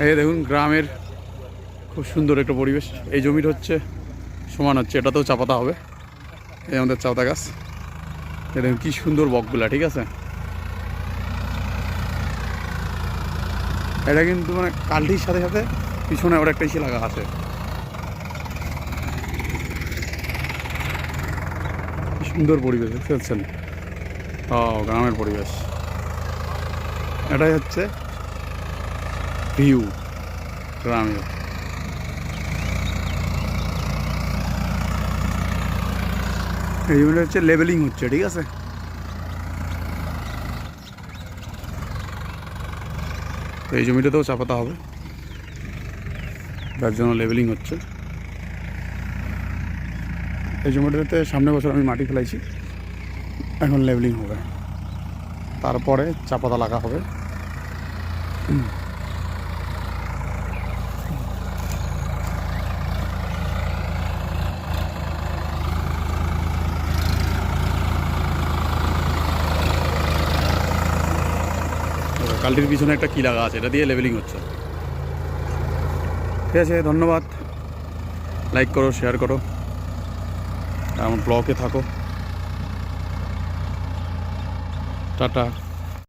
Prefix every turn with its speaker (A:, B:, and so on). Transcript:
A: এই দেখুন গ্রামের খুব সুন্দর একটা পরিবেশ। এই জমিটা হচ্ছে সমান হচ্ছে, এটাতেও চা পাতা হবে। এই আমাদের চা পাতা গাছ, এই দেখুন কী সুন্দর বকগুলা, ঠিক আছে। এটা কিন্তু মানে কালটির সাথে সাথে পিছনে আবার একটা ইসে লাগা আছে। কি সুন্দর পরিবেশ দেখতে পাচ্ছেন। ও গ্রামের পরিবেশ, এটাই হচ্ছে ভিউ গ্রামের। এই জমিটা হচ্ছে লেবেলিং হচ্ছে, ঠিক আছে। তো এই জমিটাতেও চা পাতা হবে, যার জন্য লেবেলিং হচ্ছে। এই জমিটাতে সামনে বছর আমি মাটি ফেলাইছি, এখন লেবেলিং হবে, তারপরে চা পাতা লাগা হবে। কালটির পিছনে একটা কি লাগা আছে, এটা দিয়ে লেবেলিং হচ্ছে। ঠিক আছে, ধন্যবাদ। লাইক করো, শেয়ার করো, আমার ব্লগে থাকো। টাটা।